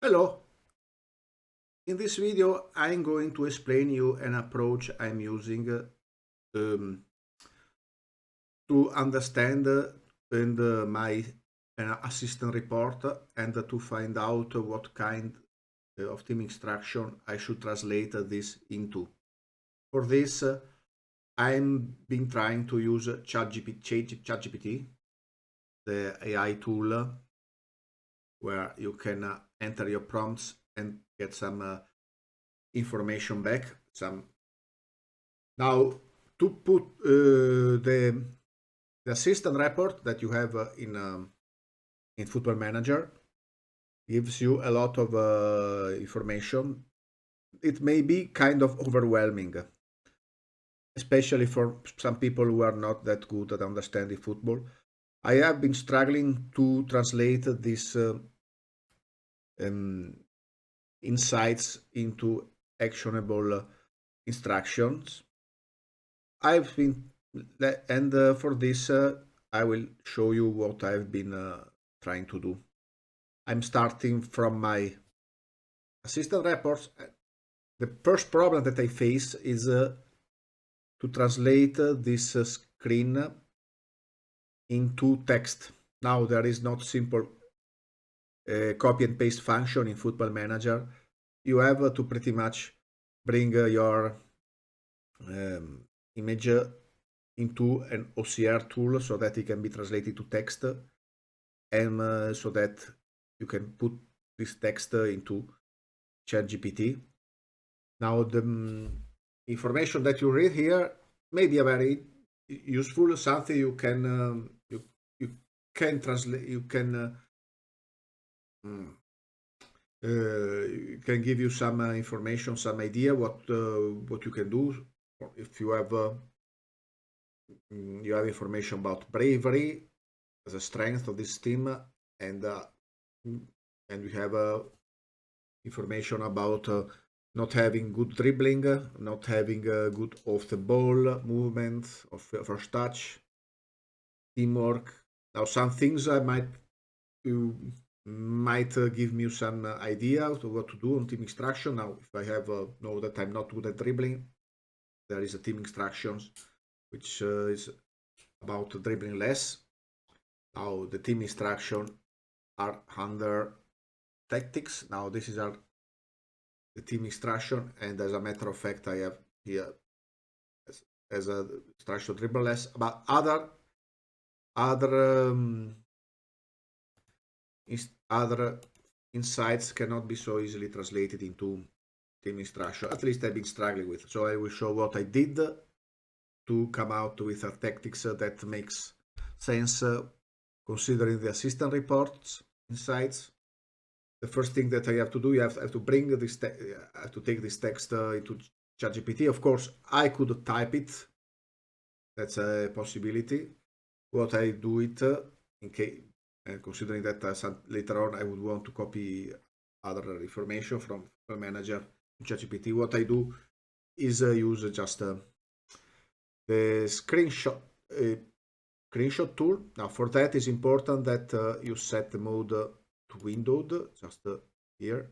Hello, in this video I'm going to explain you an approach I'm using um, to understand and my assistant report and to find out what kind of team instruction I should translate this into. For this, I'm been trying to use ChatGPT, the AI tool where you can enter your prompts and get some information back. Now, to put the assistant report that you have in Football Manager gives you a lot of information. It may be kind of overwhelming, especially for some people who are not that good at understanding football. I have been struggling to translate these um, insights into actionable instructions. I've been, and for this, I will show you what I've been trying to do. I'm starting from my assistant reports. The first problem that I face is to translate this screen into text. Now there is not simple copy and paste function in Football Manager. You have to pretty much bring your image into an OCR tool so that it can be translated to text and so that you can put this text into ChatGPT. Now the information that you read here may be a very useful, something you can translate, you can give you some information, some idea what you can do if you have information about bravery as a strength of this team, and we have information about not having good dribbling, not having good off the ball movement of first touch, teamwork. Now some things I might give me some idea of what to do on team instruction. Now if I have know that I'm not good at dribbling, there is a team instructions which is about dribbling less. Now the team instruction are under tactics. Now this is our the team instruction, and as a matter of fact I have here as a instruction dribble less, but other other insights cannot be so easily translated into team instruction. At least I've been struggling with. So I will show what I did to come out with a tactics that makes sense considering the assistant reports insights. The first thing that I have to do, you have to bring this, I have to take this text into ChatGPT. Of course, I could type it. That's a possibility. What I do it in case, considering that later on I would want to copy other information from manager to ChatGPT. What I do is use just the screenshot tool. Now for that is important that you set the mode to windowed, just here.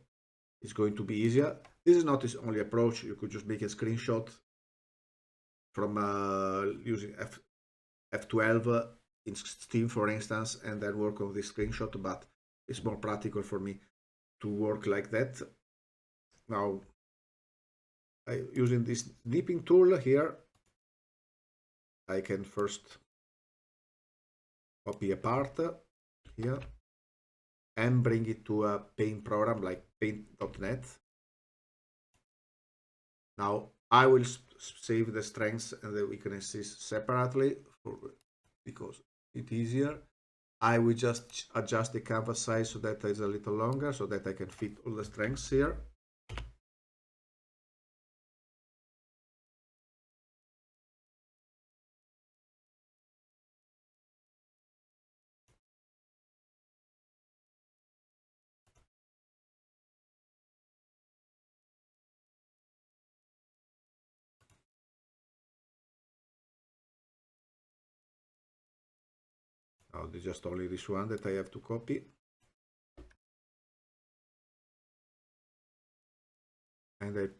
It's going to be easier. This is not the only approach. You could just make a screenshot from using F12 in Steam, for instance, and then work on this screenshot, but it's more practical for me to work like that. Now, using this snipping tool here, I can first copy a part here and bring it to a paint program like paint.net. Now I will save the strengths and the weaknesses separately because it's easier. I will just adjust the canvas size so that it's a little longer so that I can fit all the strengths here. Now there's just only this one that I have to copy. And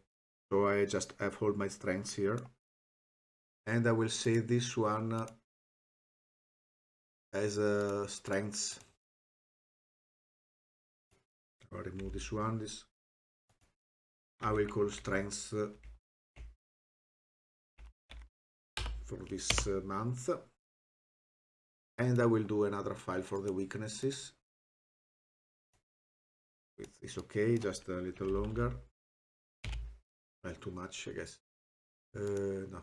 so I just have all my strengths here, and I will save this one as strengths. I'll remove this one. This I will call strengths for this month, and I will do another file for the weaknesses. It's okay, just a little longer. Well, too much, I guess. No,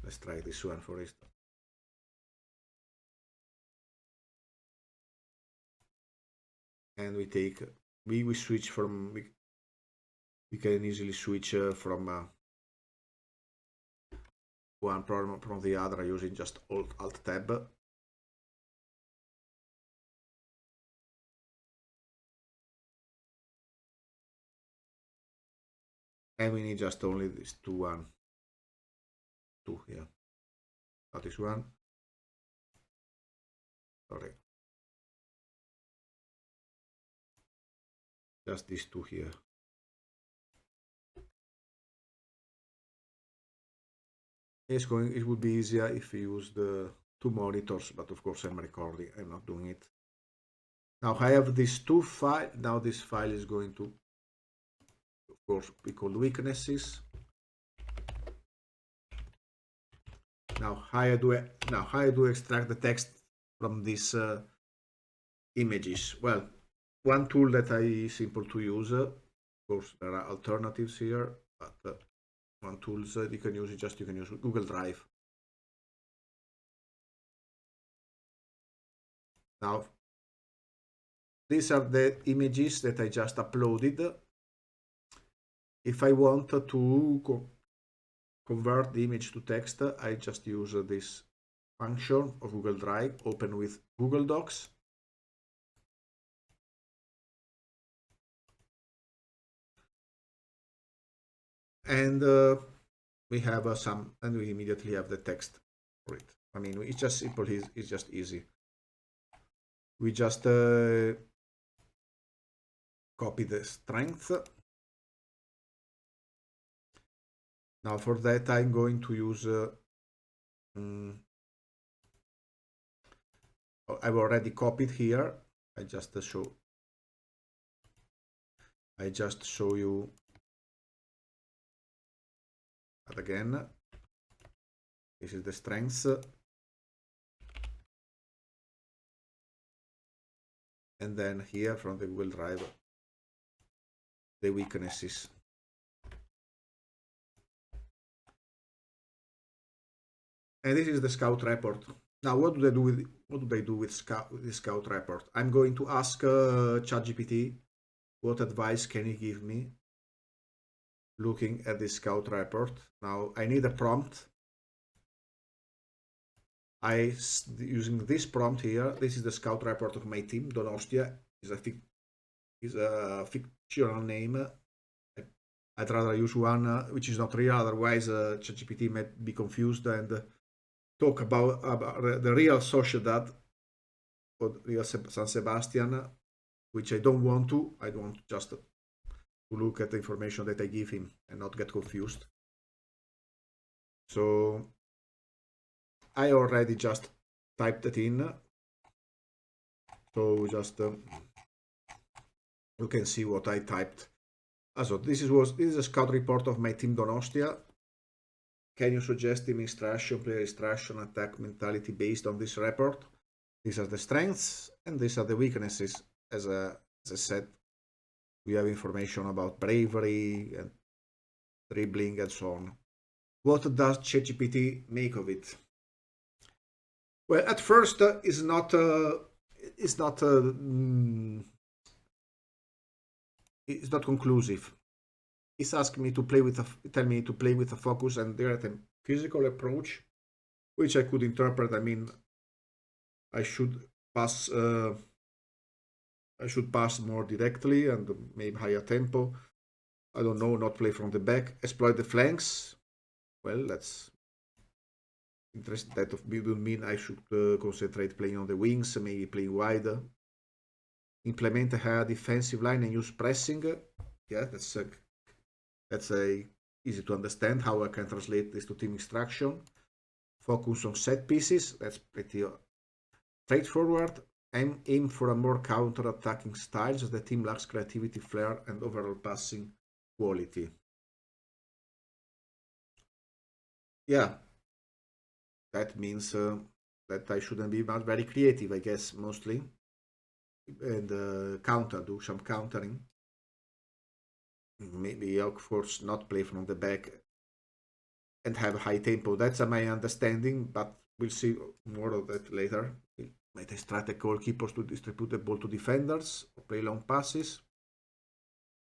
let's try this one for instance. And we switch from we can easily switch from one program from the other using just Alt Tab. And we need just only this two here. Not this one. Sorry. Just these two here. It would be easier if we use the two monitors, but of course I'm recording, I'm not doing it. Now I have these two files. Now this file is going to, of course, be called weaknesses. Now how I do extract the text from these images? Well, one tool that is simple to use. Of course, there are alternatives here, but one tool you can use you can use Google Drive. Now, these are the images that I just uploaded. If I want to convert the image to text, I just use this function of Google Drive, open with Google Docs. And we have and we immediately have the text for it. I mean, it's just simple, it's just easy. We just copy the strength. Now for that I'm going to use I've already copied here. I just show you that again. This is the strengths, and then here from the Google Drive the weaknesses. And this is the Scout report. Now, what do they do with the Scout report? I'm going to ask ChatGPT, what advice can he give me looking at the Scout report? Now, I need a prompt. Using this prompt here, this is the Scout report of my team. Donostia is a fictional name. I'd rather use one which is not real, otherwise ChatGPT might be confused and talk about the real Sociedad or real San Sebastian, which I don't want to. I want just to look at the information that I give him and not get confused. So I already just typed it in. So just you can see what I typed. So this is a scout report of my team Donostia. Can you suggest team instruction, player instruction, attack mentality based on this report? These are the strengths and these are the weaknesses. As I said, we have information about bravery and dribbling and so on. What does ChatGPT make of it? Well, at first, it's not conclusive. It's asking me to tell me to play with a focus and direct and physical approach, which I could interpret. I mean, I should pass more directly and maybe higher tempo. I don't know, not play from the back, exploit the flanks. Well, that's interesting. That would mean I should concentrate playing on the wings, maybe playing wider. implement a higher defensive line and use pressing. Yeah, that's easy to understand how I can translate this to team instruction. Focus on set pieces, that's pretty straightforward. Aim for a more counter-attacking style, so the team lacks creativity, flair, and overall passing quality. Yeah, that means that I shouldn't be very creative, I guess, mostly. And do some countering. Maybe, of course, not play from the back and have a high tempo. That's my understanding, but we'll see more of that later. Might instruct the goalkeepers to distribute the ball to defenders or play long passes.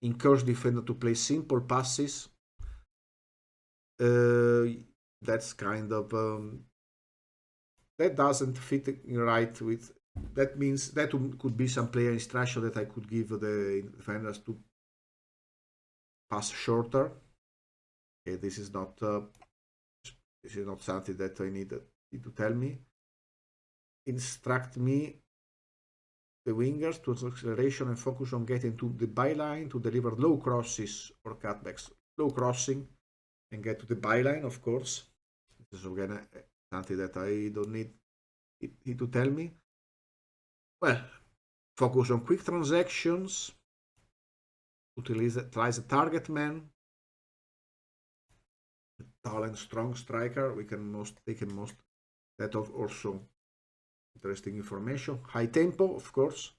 Encourage defender to play simple passes. That's kind of that doesn't fit right with. That means that could be some player instruction that I could give the defenders to pass shorter. Okay, this is not something that I need to tell me. Instruct me, the wingers, to acceleration and focus on getting to the byline to deliver low crosses or cutbacks. Low crossing and get to the byline, of course. This is again something that I don't need it to tell me. Well, focus on quick transactions. Utilize a target man. Talent, strong striker. They can most that of also interesting information. High tempo, of course.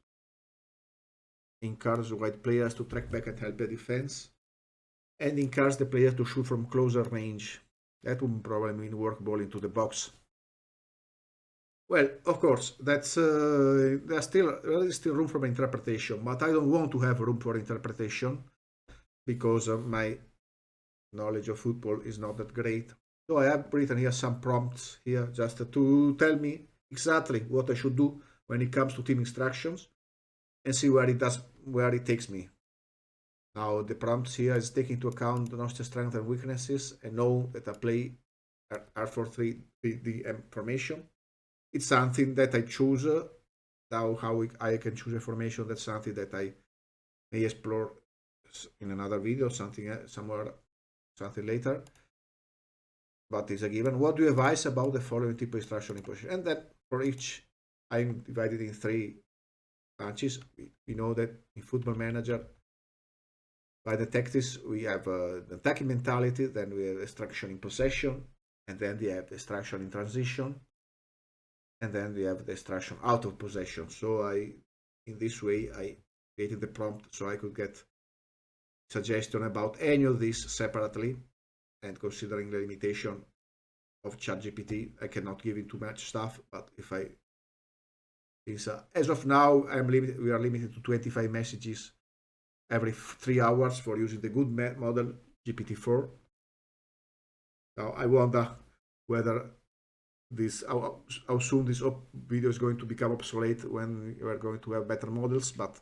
Encourage white players to track back and help the defense. And encourage the players to shoot from closer range. That would probably mean work ball into the box. Well, of course, that's there is still room for interpretation, but I don't want to have room for interpretation because my knowledge of football is not that great. So I have written here some prompts here just to tell me exactly what I should do when it comes to team instructions and see where it takes me. Now the prompts here is taking into account the nostalgia strengths and weaknesses and know that I play R4-3 formation. It's something that I choose. Now how I can choose a formation, that's something that I may explore in another video, something later. But it's a given. What do you advise about the following type of instruction in position? And that for each, I'm divided in 3 branches. We know that in Football Manager, by the tactics, we have the attacking mentality, then we have instruction in possession, and then we have the instruction in transition, and then we have the instruction out of possession. So in this way, I created the prompt so I could get suggestion about any of these separately, and considering the limitation of ChatGPT, I cannot give it too much stuff, but as of now, we are limited to 25 messages every 3 hours for using the good model GPT-4. Now I wonder whether how soon this video is going to become obsolete when we are going to have better models, but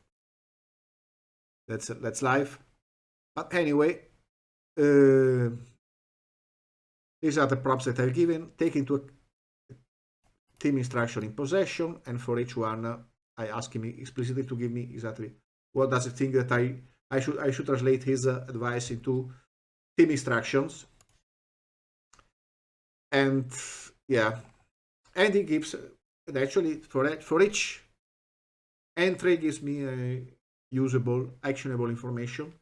that's life. But anyway, these are the prompts that I've given. Take into a team instruction in possession, and for each one, I ask him explicitly to give me exactly what does it think that I should translate his advice into team instructions. And yeah, and he gives, and actually for each entry gives me a usable, actionable information,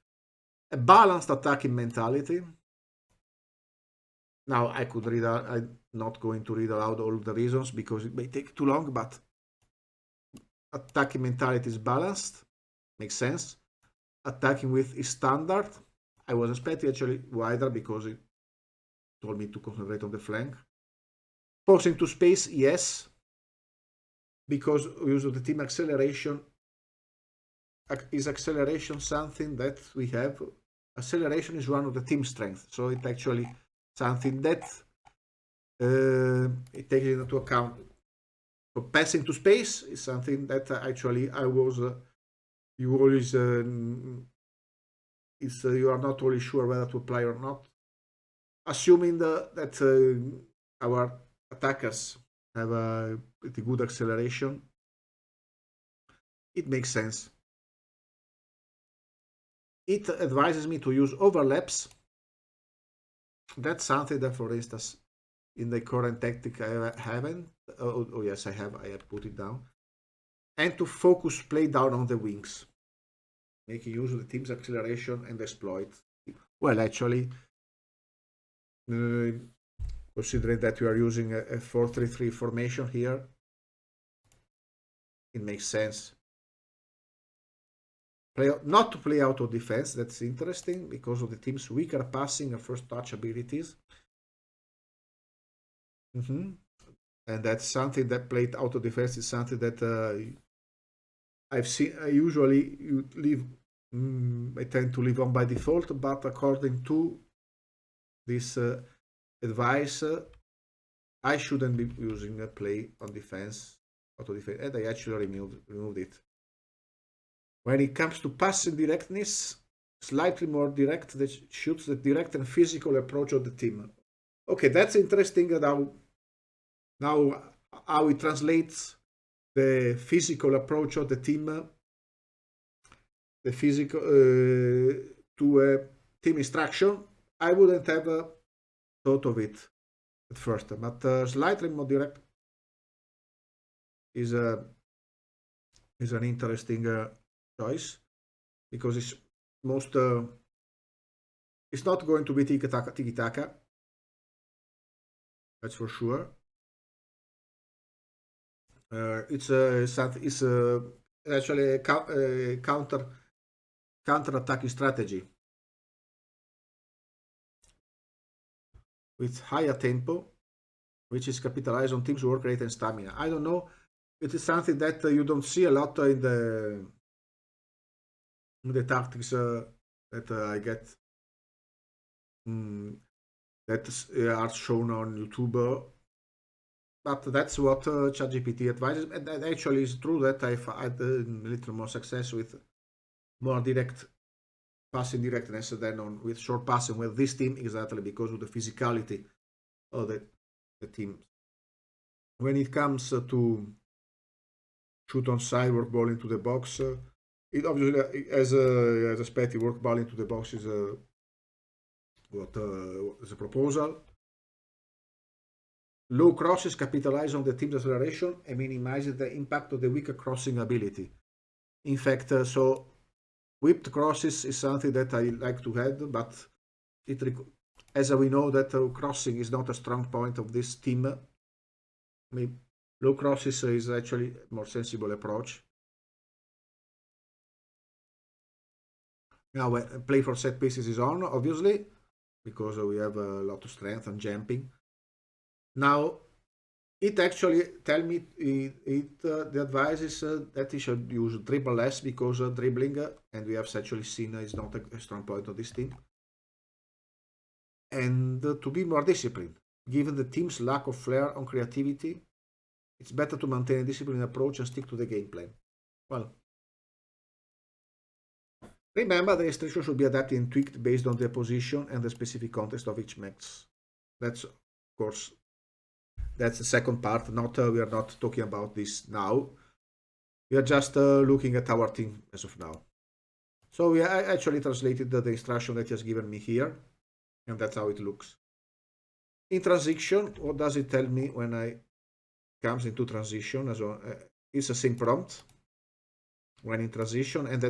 a balanced attacking mentality. Now I could read out, I'm not going to read aloud all the reasons because it may take too long, but attacking mentality is balanced, makes sense. Attacking width is standard. I was expecting actually wider because it told me to concentrate on the flank. Posing to space, yes, because we use the team acceleration. Is acceleration something that we have? Acceleration is one of the team strengths, so it's actually something that it takes into account. So passing to space is something that actually I was. You always you are not really sure whether to apply or not. Assuming that our attackers have a pretty good acceleration. it makes sense. It advises me to use overlaps. That's something that, for instance, in the current tactic I haven't. Oh yes, I have put it down. And to focus play down on the wings, making use of the team's acceleration and exploit. Well, actually, considering that we are using a 4-3-3 formation here, it makes sense. Not to play out of defense, that's interesting, because of the team's weaker passing and first touch abilities. And that's something that played out of defense is something that I've seen. I usually leave. I tend to leave on by default, but according to this advice, I shouldn't be using a play on defense, auto defense, and I actually removed it. When it comes to passing directness, slightly more direct, that shoots the direct and physical approach of the team. Okay, that's interesting. Now how it translates the physical approach of the team, the physical to a team instruction. I wouldn't have thought of it at first, but slightly more direct is an interesting choice, because it's most it's not going to be tiki-taka, that's for sure. It's actually a counter-attacking strategy with higher tempo, which is capitalized on team's work rate and stamina. I don't know. It is something that you don't see a lot in the tactics that I get that are shown on YouTube. But that's what ChatGPT advises, and that actually is true that I've had a little more success with more direct passing directness than with short passing with this team, exactly because of the physicality of the team. When it comes to shoot on side, work ball into the box, it obviously, as expected, work ball into the box is what is a proposal. Low crosses capitalize on the team's acceleration and minimize the impact of the weaker crossing ability. In fact, so whipped crosses is something that I like to add, but as we know that crossing is not a strong point of this team, maybe low crosses is actually a more sensible approach. Now, play for set pieces is on, obviously, because we have a lot of strength and jumping. Now, it actually tell me the advice is that he should use dribble less, because dribbling, and we have actually seen, is not a strong point of this team. And to be more disciplined, given the team's lack of flair on creativity, it's better to maintain a disciplined approach and stick to the game plan. Well, remember, the restriction should be adapted and tweaked based on the position and the specific context of each match. That's, of course, that's the second part. We are not talking about this now. We are just looking at our team as of now. So I actually translated the instruction that he has given me here, and that's how it looks. In transition, what does it tell me when I comes into transition? It's a same prompt when in transition, and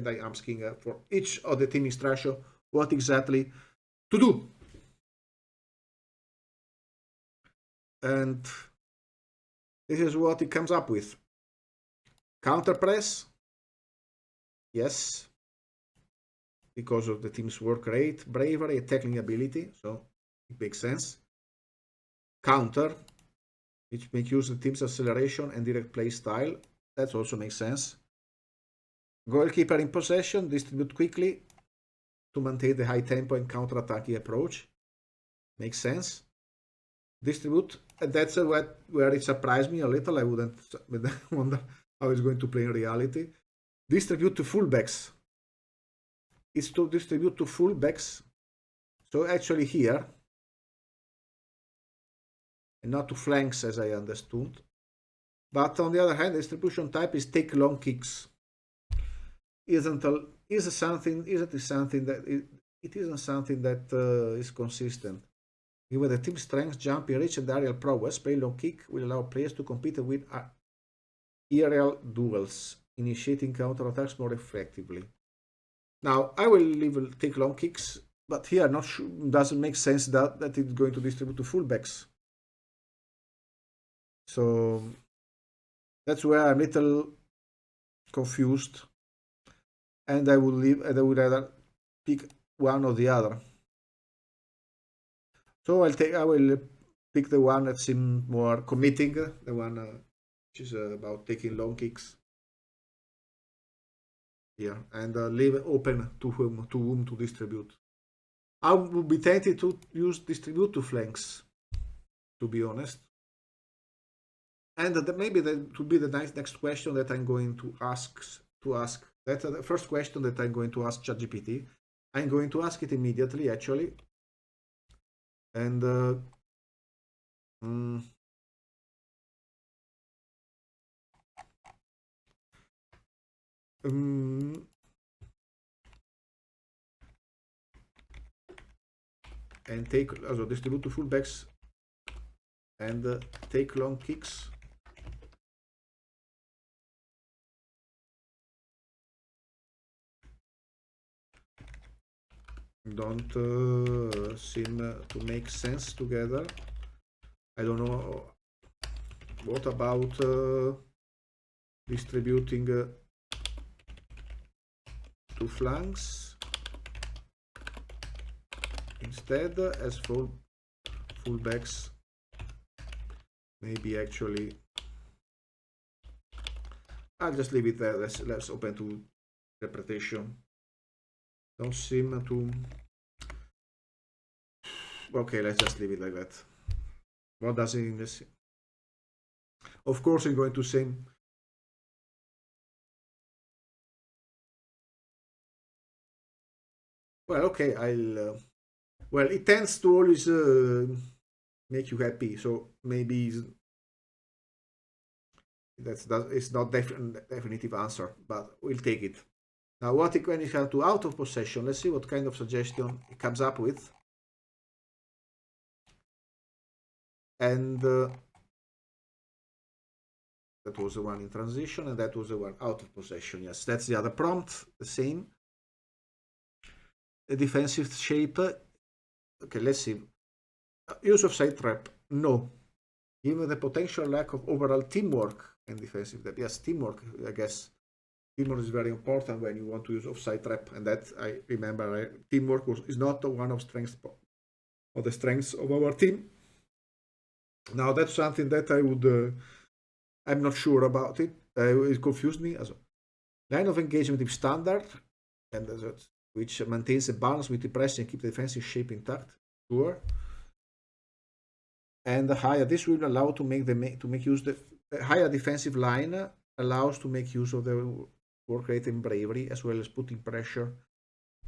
I am asking for each of the team instruction what exactly to do. And this is what it comes up with. Counter press, yes, because of the team's work rate, bravery, and tackling ability, so it makes sense. Counter, which makes use of the team's acceleration and direct play style, that also makes sense. Goalkeeper in possession, distribute quickly to maintain the high tempo and counter-attacking approach, makes sense. Distribute, and that's where it surprised me a little. I wouldn't wonder how it's going to play in reality. Distribute to fullbacks. It's to distribute to fullbacks. So actually here, and not to flanks, as I understood. But on the other hand, the distribution type is take long kicks. Isn't it something that it isn't something that is consistent. Given the team strength, jumping reach, and aerial prowess, play long kick will allow players to compete with aerial duels, initiating counterattacks more effectively. Now, I will take long kicks, but here not sure, doesn't make sense that it's going to distribute to fullbacks. So that's where I'm a little confused, and I would rather pick one or the other. So I will pick the one that seems more committing, the one which is about taking long kicks. Yeah, and leave it open to whom to distribute. I would be tempted to use distribute to flanks, to be honest. And maybe that would be the next question that I'm going to ask. That's the first question that I'm going to ask ChatGPT. I'm going to ask it immediately, actually. And and take also distribute to fullbacks and take long kicks. Don't seem to make sense together. I don't know. What about distributing to flanks instead as fullbacks? Maybe actually I'll just leave it there. Let's open to interpretation. Don't seem to. Okay, let's just leave it like that. What does it mean? Of course, I'm going to say. Well, okay, I'll. Well, it tends to always make you happy, so maybe it's not definitive answer, but we'll take it. Now, what when it comes to out of possession? Let's see what kind of suggestion it comes up with. And that was the one in transition, and that was the one out of possession. Yes, that's the other prompt, the same. A defensive shape. Okay, let's see. Use of side trap. No. Given the potential lack of overall teamwork and defensive depth. Yes, teamwork, I guess. Teamwork is very important when you want to use offside trap, and that I remember. Teamwork is not one of the strengths of our team. Now that's something that I'm not sure about it. It confused me. Line of engagement is standard, and which maintains a balance with the pressing and keep the defensive shape intact. Sure. And higher, this will allow to make use the higher defensive line allows to make use of the work rate and bravery, as well as putting pressure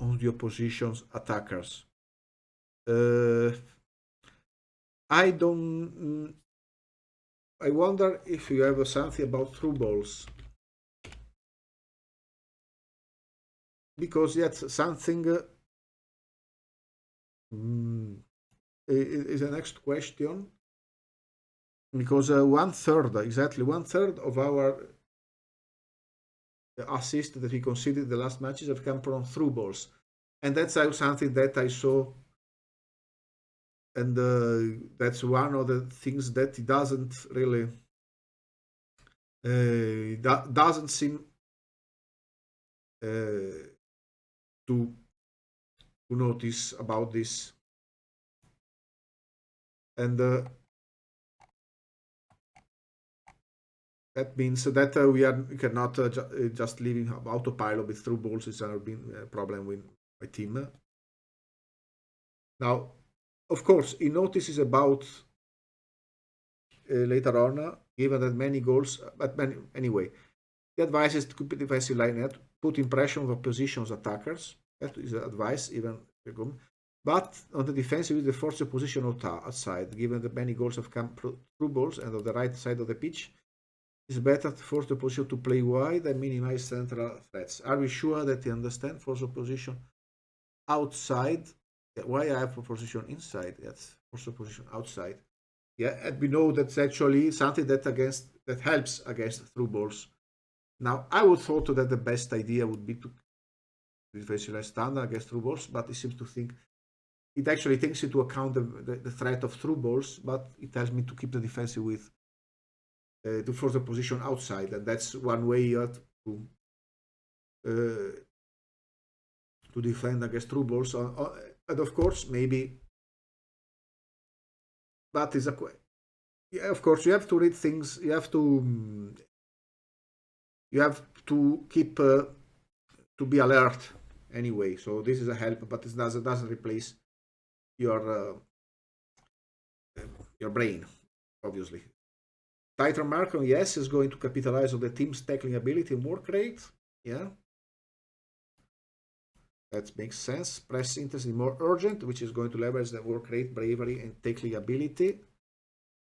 on the opposition's attackers. I wonder if you have something about through balls, because that's something is the next question, because exactly one third of our assists that we considered the last matches have come from through balls, and that's something that I saw, and that's one of the things that it doesn't really doesn't seem to notice about this, and that means that we cannot just leaving autopilot with through balls is a problem with my team. Now, of course, he notices about later on, given that many goals, anyway, the advice is to keep the defensive line net, putting pressure on the opposition's attackers. That is the advice, even. But on the defensive, is the force of position outside, given that many goals have come through balls and on the right side of the pitch. It's better to force the position to play wide and minimize central threats. Are we sure that you understand? Force the position outside. Why I have a position inside? Yes, force the position outside. Yeah, and we know that's actually something that helps against through balls. Now, I would thought that the best idea would be to visualize standard against through balls, but it seems to think it actually takes into account the threat of through balls, but it tells me to keep the defensive with to force the position outside, and that's one way to defend against through balls. And of course, maybe that is a yeah, of course you have to read things. You have to keep to be alert anyway. So this is a help, but it doesn't replace your brain, obviously. Tighter marker, yes, is going to capitalize on the team's tackling ability and work rate. Yeah, that makes sense. Press intensity more urgent, which is going to leverage the work rate, bravery, and tackling ability.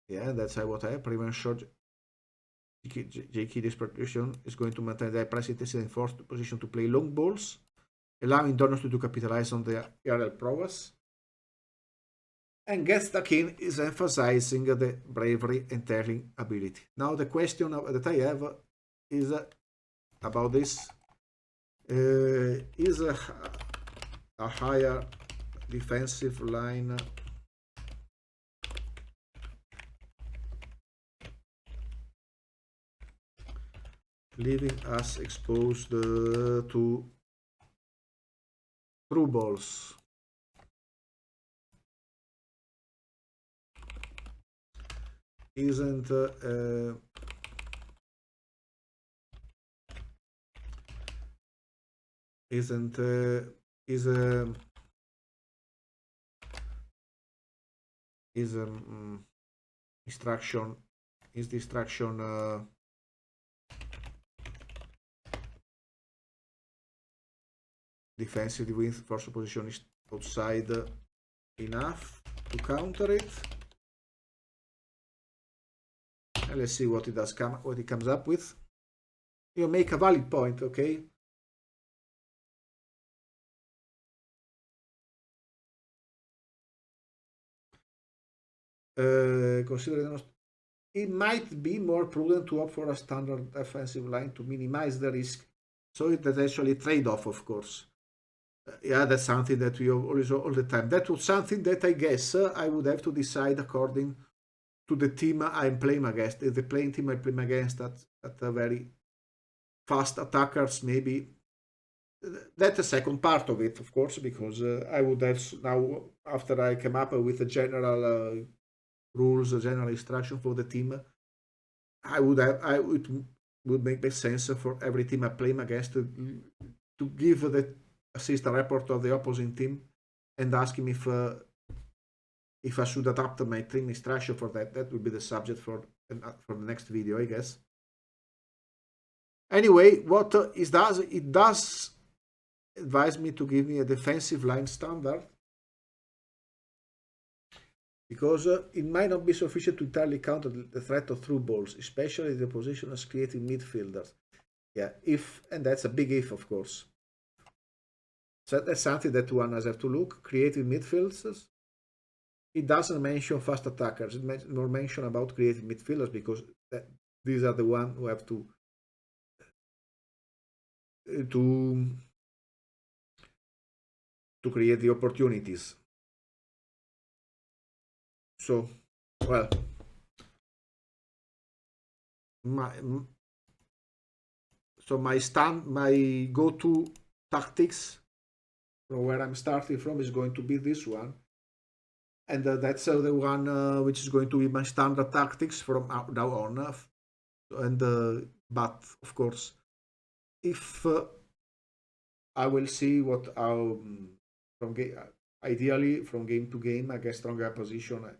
Yeah, that's what I have. Prevent short J-key dispersion is going to maintain the press intensity and force the position to play long balls, allowing donors to capitalize on the aerial prowess. And Get Stuck In is emphasizing the bravery and tackling ability. Now the question that I have is about this. Is a higher defensive line leaving us exposed to through balls? Isn't distraction defensive with force position is outside enough to counter it? And let's see what it does what it comes up with. You make a valid point, okay? Considering it might be more prudent to opt for a standard defensive line to minimize the risk. So that's actually a trade-off, of course. Yeah, that's something that we always all the time. That was something that I guess I would have to decide according to the team I'm playing against. If the playing team I'm playing against that are very fast attackers, maybe that's the second part of it, of course, because I would have now, after I came up with the general rules, general instruction for the team, I would make sense for every team I play against to give the assistant report of the opposing team and ask him if I should adapt my team instruction for that. That would be the subject for the next video, I guess. Anyway, what it does advise me to give me a defensive line standard, because it might not be sufficient to entirely counter the threat of through balls, especially the position as creative midfielders. Yeah, and that's a big if, of course. So that's something that one has to look. Creative midfielders. It doesn't mention fast attackers. It more mention about creative midfielders, because these are the ones who have to create the opportunities. So, well, my go-to tactics from where I'm starting from is going to be this one, and that's the one which is going to be my standard tactics from now on. And but of course, if I will see what ideally from game to game against stronger position,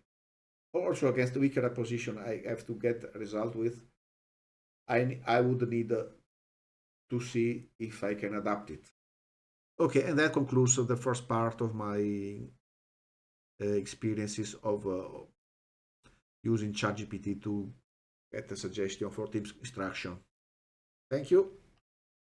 also against weaker position, I have to get a result with. I would need to see if I can adapt it. Okay, and that concludes the first part of my experiences of using ChatGPT to get a suggestion for team instruction. Thank you.